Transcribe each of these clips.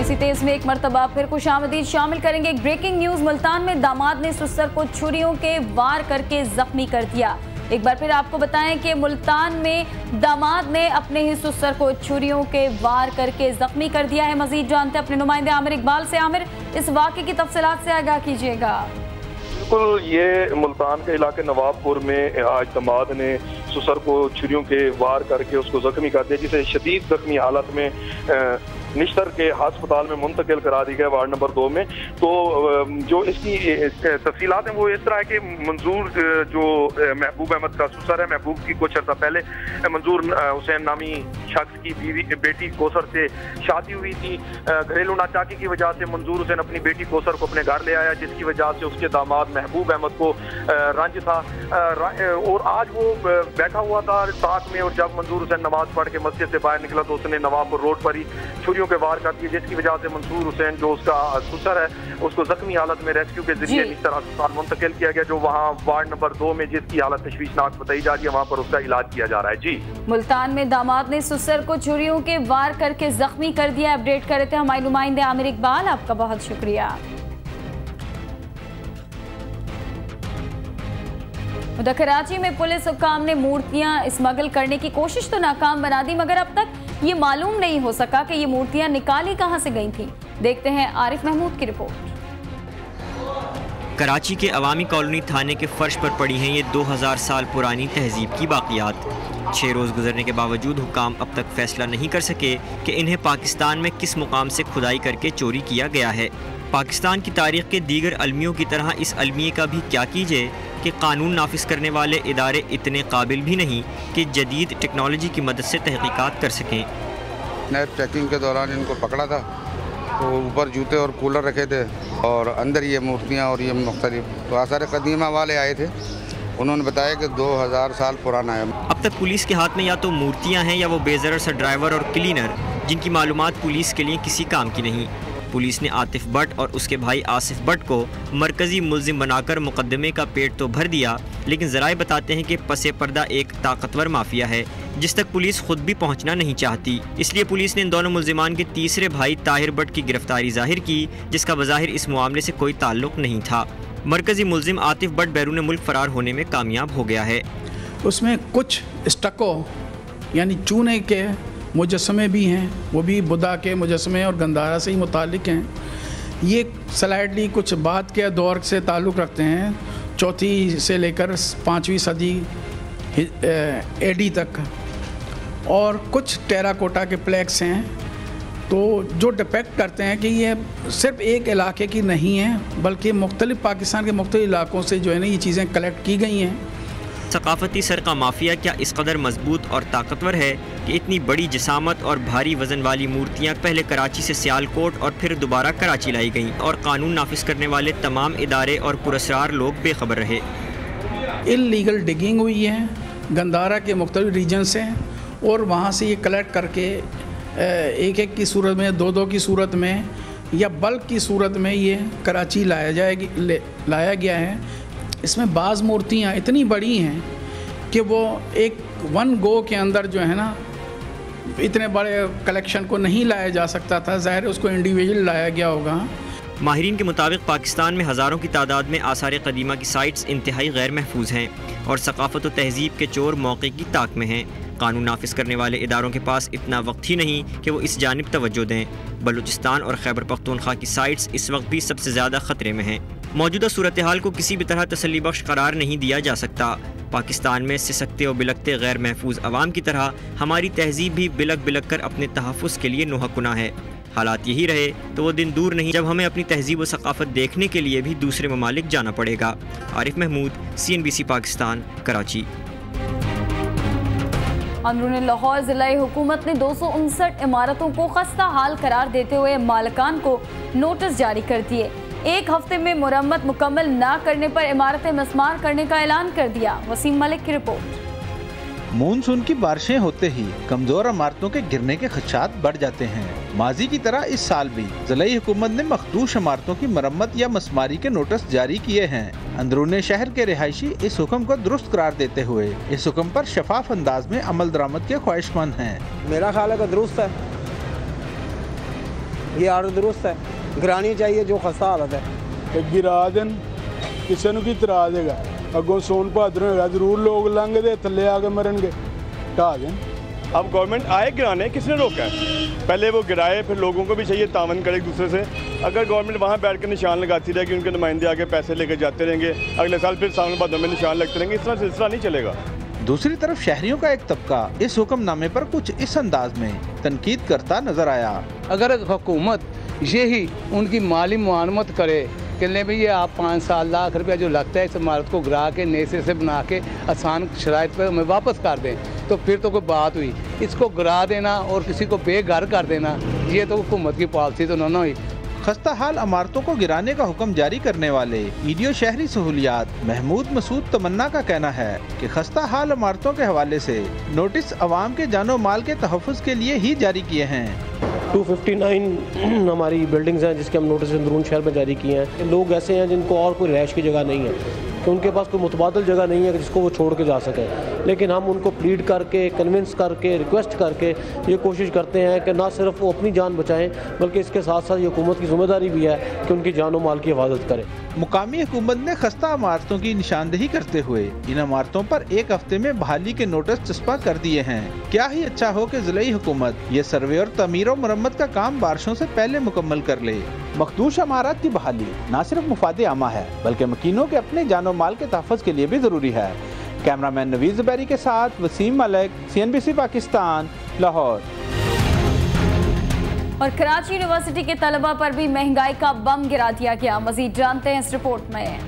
इसी तेज में एक मरतबा फिर खुशामदीद शामिल करेंगे। एक ब्रेकिंग न्यूज, मुल्तान में दामाद ने ससुर को छुरियों के वार करके जख्मी कर दिया। एक बार फिर आपको बताएं कि मुल्तान में दामाद ने अपने ही ससुर को छुरियों के वार करके जख्मी कर दिया है। मजीद जानते हैं अपने नुमाइंदे आमिर इकबाल से। आमिर, इस वाक़े की तफसीलात से आगाह कीजिएगा। बिल्कुल, ये मुल्तान के इलाके नवाबपुर में आज दामाद ने ससुर को छुरियों के वार करके उसको जख्मी कर दिया, जिसे शदीद जख्मी हालत में निश्तर के अस्पताल में मुंतकिल करा दी गया वार्ड नंबर 2 में। तो जो इसकी तफसीलात हैं वो इस तरह है कि मंजूर जो महबूब अहमद का ससुर है, महबूब की कुछ अर्सा पहले मंजूर हुसैन नामी शख्स की बेटी कोसर से शादी हुई थी। घरेलू नाचाकी की वजह से मंजूर हुसैन अपनी बेटी कोसर को अपने घर ले आया, जिसकी वजह से उसके दामाद महबूब अहमद को रंज था और आज वो बैठा हुआ था साथ में। और जब मंजूर हुसैन नमाज पढ़ के मस्जिद से बाहर निकला तो उसने नवाबपुर रोड पर ही छुरियों के वार कर दिए, जिसकी वजह से मंसूर हुसैन जो उसका ससुर है उसको जख्मी हालत में रेस्क्यू के जरिए निश्तर अस्पताल मुंतकिल किया गया, जो वहाँ वार्ड नंबर 2 में जिसकी हालत तशवीशनाक बताई जा रही है, वहाँ पर उसका इलाज किया जा रहा है। जी, मुल्तान में दामाद ने ससुर को छुरियों के वार करके जख्मी कर दिया। अपडेट कर रहे थे हमारे नुमाइंदे आमिर इकबाल, आपका बहुत शुक्रिया। उधर कराची में पुलिस हुक्काम ने मूर्तियां स्मगल करने की कोशिश तो नाकाम बना दी, मगर अब तक ये मालूम नहीं हो सका कि ये मूर्तियां निकाली कहां से गई थी। देखते हैं आरिफ महमूद की रिपोर्ट। कराची के अवामी कॉलोनी थाने के फर्श पर पड़ी हैं ये 2000 साल पुरानी तहजीब की बाक़ियात। 6 रोज़ गुजरने के बावजूद हुक्काम अब तक फैसला नहीं कर सके कि इन्हें पाकिस्तान में किस मुकाम से खुदाई करके चोरी किया गया है। पाकिस्तान की तारीख के दीगर अलमियों की तरह इस अलमिये का भी क्या कीजिए कि कानून नाफिज करने वाले इदारे इतने काबिल भी नहीं कि जदीद टेक्नोलॉजी की मदद से तहकीकात कर सकें। नैब चेकिंग के दौरान इनको पकड़ा था तो ऊपर जूते और कूलर रखे थे और अंदर ये मूर्तियाँ और ये मुख्तलिफ तो आसार कदीमा वाले आए थे, उन्होंने बताया कि 2000 साल पुराना है। अब तक पुलिस के हाथ में या तो मूर्तियाँ हैं या वो बेज़रर सा ड्राइवर और क्लीनर, जिनकी मालूमात पुलिस के लिए किसी काम की नहीं। पुलिस ने आतिफ भट्ट और उसके भाई आसिफ भट्ट को मरकजी मुल्जिम बनाकर मुकदमे का पेट तो भर दिया, लेकिन ज़राए बताते हैं कि पसे पर्दा एक ताकतवर माफिया है जिस तक पुलिस खुद भी पहुंचना नहीं चाहती। इसलिए पुलिस ने इन दोनों मुल्जिमान के तीसरे भाई ताहिर भट्ट की गिरफ्तारी जाहिर की, जिसका बज़ाहिर इस मामले से कोई ताल्लुक नहीं था। मरकजी मुल्जिम आतिफ भट्ट बैरून मुल्क फरार होने में कामयाब हो गया है। उसमें कुछ स्टको यानी चूने के मुजस्समे भी हैं, वो भी बुद्धा के मुजस्समे और गंधारा से ही मुतालिक हैं। ये स्लाइडली कुछ बाद के दौर से ताल्लुक़ रखते हैं, 4वीं से लेकर 5वीं सदी AD तक। और कुछ टेराकोटा के प्लेक्स हैं तो जो डिपेक्ट करते हैं कि ये सिर्फ एक इलाके की नहीं है, बल्कि मुख्तलिफ पाकिस्तान के मुख्तलिफ इलाकों से जो है ना ये चीज़ें कलेक्ट की गई हैं। सकाफती सरका माफिया क्या इस कदर मजबूत और ताकतवर है कि इतनी बड़ी जिसामत और भारी वजन वाली मूर्तियां पहले कराची से सियालकोट और फिर दोबारा कराची लाई गईं और कानून नाफिज करने वाले तमाम इदारे और पुरस्कार लोग बेखबर रहे। इल्लीगल डिगिंग हुई है गंधारा के मुख्तलिफ रीजन से और वहाँ से ये कलेक्ट करके एक एक की सूरत में, 2-2 की सूरत में या बल्क की सूरत में ये कराची लाया गया है। इसमें बाज़ मूर्तियाँ इतनी बड़ी हैं कि वो एक वन गो के अंदर जो है ना इतने बड़े कलेक्शन को नहीं लाया जा सकता था, ज़ाहिर है उसको इंडिविजुअल लाया गया होगा। माहिरीन के मुताबिक पाकिस्तान में हज़ारों की तादाद में आसार कदीमा की साइट्स इंतहाई गैर महफूज हैं और सकाफत व तहजीब के चोर मौके की ताक में हैं। कानून नाफिज करने वाले इदारों के पास इतना वक्त ही नहीं कि वो इस जानिब तवज्जो दें। बलूचिस्तान और खैबर पख्तूनख्वा की साइट्स इस वक्त भी सबसे ज़्यादा ख़तरे में हैं। मौजूदा सूरत हाल को किसी भी तरह तसल्ली बख्श करार नहीं दिया जा सकता। पाकिस्तान में सिसकते और बिलकते गैर महफूज अवाम की तरह हमारी तहजीब भी बिलक बिलक कर अपने तहफ़्फ़ुज़ के लिए नोहकुना है। हालात यही रहे तो वो दिन दूर नहीं जब हमें अपनी तहजीब व सकाफ़त देखने के लिए भी दूसरे ममालिक जाना पड़ेगा। आरिफ महमूद, CNBC पाकिस्तान, कराची। अंदरूनी लाहौर ज़िला हुकूमत ने 259 इमारतों को खस्ता हाल करार देते हुए मालिकान को नोटिस जारी कर दिए। 1 हफ्ते में मुरम्मत मुकम्मल न करने पर इमारतें मस्मार करने का ऐलान कर दिया। वसीम मलिक की रिपोर्ट। मानसून की बारिशें होते ही कमजोर इमारतों के गिरने के खदशात बढ़ जाते हैं। माजी की तरह इस साल भी ज़िला हुकूमत ने मखदूश इमारतों की मरम्मत या मस्मारी के नोटिस जारी किए हैं। अंदरूनी शहर के रिहायशी इस हुक्म को दुरुस्त करार देते हुए इस हुक्म पर शफाफ अंदाज में अमल दरामद के ख्वाहिशमंद हैं। मेरा ख्याल है दुरुस्त है, ये आर्डर दुरुस्त है, गिरानी चाहिए जो खस्ता हालत है। तो गिरा देन किसी को की तरा देगा, अगों सोन भादर होगा जरूर लोग लंघते थले आके मरनगे, ढा देन। अब गवर्नमेंट आए गिराने, किसने रोका है? पहले वो गिराए, फिर लोगों को भी चाहिए तावन करे एक दूसरे से। अगर गवर्नमेंट वहाँ बैठ कर निशान लगाती रहेगी, उनके नुमाइंदे आगे पैसे लेकर जाते रहेंगे, अगले साल फिर सावन भादों में निशान लगते रहेंगे, इस तरह सिलसिला नहीं चलेगा। दूसरी तरफ शहरियों का एक तबका इस हुक्मनामे पर कुछ इस अंदाज में तनकीद करता नजर आया। अगर हुकूमत यही उनकी माली मुआवनत करे कि ले भैया आप 5 लाख रुपया जो लगता है इस इमारत को गिरा के नए से बना के आसान शराइत पर हमें वापस कर दें, तो फिर तो कोई बात हुई। इसको गिरा देना और किसी को बेघर कर देना, ये तो हुकूमत की पॉलिसी तो ना हुई। खस्ता हाल इमारतों को गिराने का हुक्म जारी करने वाले ईडीओ शहरी सहूलियात महमूद मसूद तमन्ना का कहना है कि खस्ता हाल इमारतों के हवाले से नोटिस अवाम के जानो माल के तहफ़्फ़ुज़ के लिए ही जारी किए हैं। 259 हमारी बिल्डिंग्स हैं जिसके हम नोटिस अंदरून शहर में जारी किए हैं। लोग ऐसे हैं जिनको और कोई रहायश की जगह नहीं है, कि उनके पास कोई मुतबादल जगह नहीं है जिसको वो छोड़ के जा सकें, लेकिन हम उनको प्लीड करके, कन्विंस करके, रिक्वेस्ट करके ये कोशिश करते हैं कि ना सिर्फ वो अपनी जान बचाएं बल्कि इसके साथ साथ ये हुकूमत की जिम्मेदारी भी है कि उनकी जान और माल की हिफाजत करें। मुकामी हुकूमत ने खस्ता इमारतों की निशानदेही करते हुए इन इमारतों पर 1 हफ्ते में बहाली के नोटिस चस्पा कर दिए हैं। क्या ही अच्छा हो कि ज़िलाई हुकूमत ये सर्वे और तमीर और मरम्मत का काम बारिशों से पहले मुकम्मल कर ले। मखदूश इमारत की बहाली न सिर्फ मुफादे आमा है बल्कि मकीनों के अपने जानो माल के तहफ़्फ़ुज़ के लिए भी ज़रूरी है। कैमरामैन नवीज़ ज़ुबैरी के साथ वसीम मलिक, CNBC पाकिस्तान, लाहौर। और कराची यूनिवर्सिटी के तलबा पर भी महंगाई का बम गिरा दिया गया। मजीद जानते हैं इस रिपोर्ट में।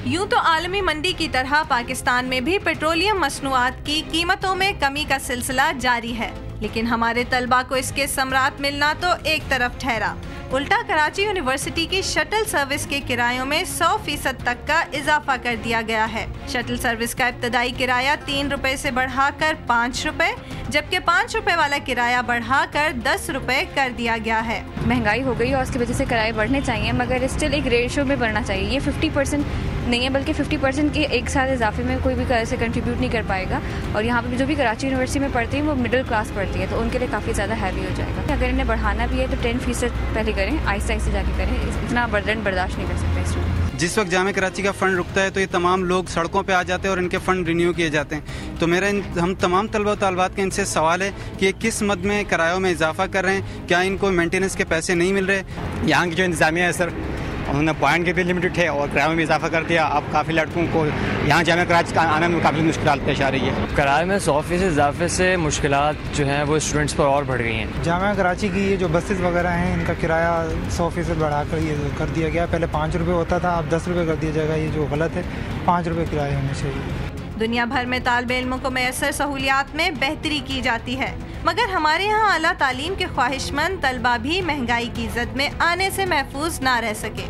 यूं तो आलमी मंडी की तरह पाकिस्तान में भी पेट्रोलियम मसनूआत की कीमतों में कमी का सिलसिला जारी है, लेकिन हमारे तलबा को इसके समरात मिलना तो एक तरफ ठहरा, उल्टा कराची यूनिवर्सिटी की शटल सर्विस के किरायों में 100% तक का इजाफा कर दिया गया है। शटल सर्विस का इब्तदाई किराया 3 रुपए से बढ़ाकर 5 रुपए, जबकि 5 रुपए वाला किराया बढ़ाकर 10 रुपए कर दिया गया है। महंगाई हो गई और उसकी वजह से किराए बढ़ने चाहिए, मगर स्टिल एक रेशियो में बढ़ना चाहिए। ये 50% नहीं है बल्कि 50% के एक साथ इजाफे में कोई भी ऐसे कंट्रीब्यूट नहीं कर पाएगा। और यहाँ पे जो भी कराची यूनिवर्सिटी में पढ़ती हैं वो मिडिल क्लास पढ़ती है, तो उनके लिए काफ़ी ज़्यादा हैवी हो जाएगा। अगर इन्हें बढ़ाना भी है तो 10% पहले करें, आहिस्ता आहिस्ता जाके करें, इतना बर्डन बर्दाश्त नहीं कर सकते स्टूडेंट। जिस वक्त जामे कराची का फ़ंड रुकता है तो ये तमाम लोग सड़कों पे आ जाते हैं और इनके फ़ंड रिन्यू किए जाते हैं। तो मेरा हम तमाम तलबा तालबात के इनसे सवाल है कि ये किस मद में किरायों में इजाफा कर रहे हैं, क्या इनको मेंटेनेंस के पैसे नहीं मिल रहे? यहाँ की जो इंतजामिया है सर, उन्होंने पॉइंट के भी लिमिटेड है और किराए में भी इजाफा कर दिया। अब काफ़ी लड़कों को यहाँ जामे कराची का आने में काफ़ी मुश्किल पेश आ रही है। किराए में 100% इजाफे से मुश्किलात जो हैं वो स्टूडेंट्स पर और बढ़ गई हैं। जामिया कराची की ये जो बसेस वगैरह हैं इनका किराया 100% बढ़ाकर ये कर दिया गया। पहले 5 रुपये होता था, अब 10 रुपये कर दिया जाएगा। ये जो गलत है, 5 रुपये किराए होने चाहिए। दुनिया भर में तालिब इल्मों को मैसर सहूलियात में बेहतरी की जाती है, मगर हमारे यहाँ आला तालीम के ख्वाहिशमंद तलबा भी महंगाई की जद में आने से महफूज ना रह सके।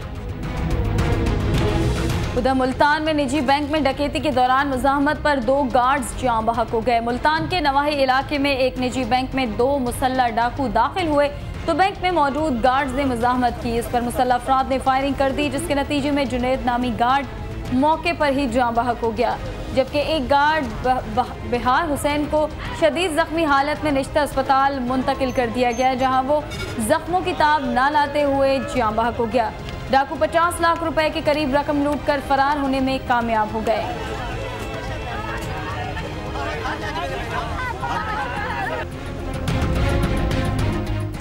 उधर मुल्तान में निजी बैंक में डकैती के दौरान मुज़ाहमत पर 2 गार्ड्स जाँ बहक हो गए। मुल्तान के नवाही इलाके में एक निजी बैंक में 2 मुसल्लह डाकू दाखिल हुए तो बैंक में मौजूद गार्ड्स ने मुज़ाहमत की। इस पर मुसल्लह अफराद ने फायरिंग कर दी, जिसके नतीजे में जुनैद नामी गार्ड मौके पर ही जाँ बहक हो गया, जबकि एक गार्ड बिहार हुसैन को शदीद जख्मी हालत में निश्ता अस्पताल मुंतकिल कर दिया गया, जहाँ वो जख्मों की ताब न लाते हुए जाँ बहक हो गया। डाकू 50 लाख रुपए के करीब रकम लूट कर फरार होने में कामयाब हो गए।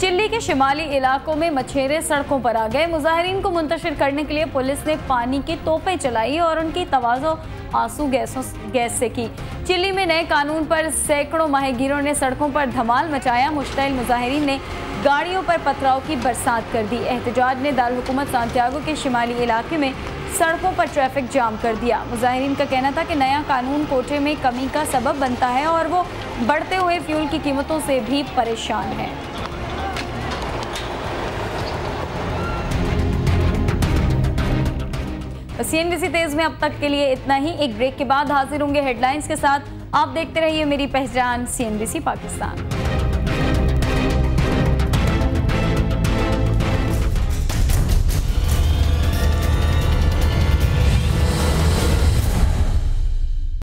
चिल्ली के शिमाली इलाकों में मछेरे सड़कों पर आ गए। मुजाहिरीन को मुंतशिर करने के लिए पुलिस ने पानी की तोपें चलाई और उनकी तवाज़ो आंसू गैस से की। चिल्ली में नए कानून पर सैकड़ों माहिगीरों ने सड़कों पर धमाल मचाया। मुश्तइल मुजाहिरीन ने गाड़ियों पर पथराव की बरसात कर दी। एहतजाज ने दारुल हुकूमत सांतियागो के शिमाली इलाके में सड़कों पर ट्रैफिक जाम कर दिया। मुजाहिरीन का कहना था कि नया कानून कोटे में कमी का सबब बनता है और वो बढ़ते हुए फ्यूल की कीमतों से भी परेशान है। CNBC तेज में अब तक के लिए इतना ही। एक ब्रेक के बाद हाजिर होंगे हेडलाइंस के साथ। आप देखते रहिए मेरी पहचान CNBC पाकिस्तान।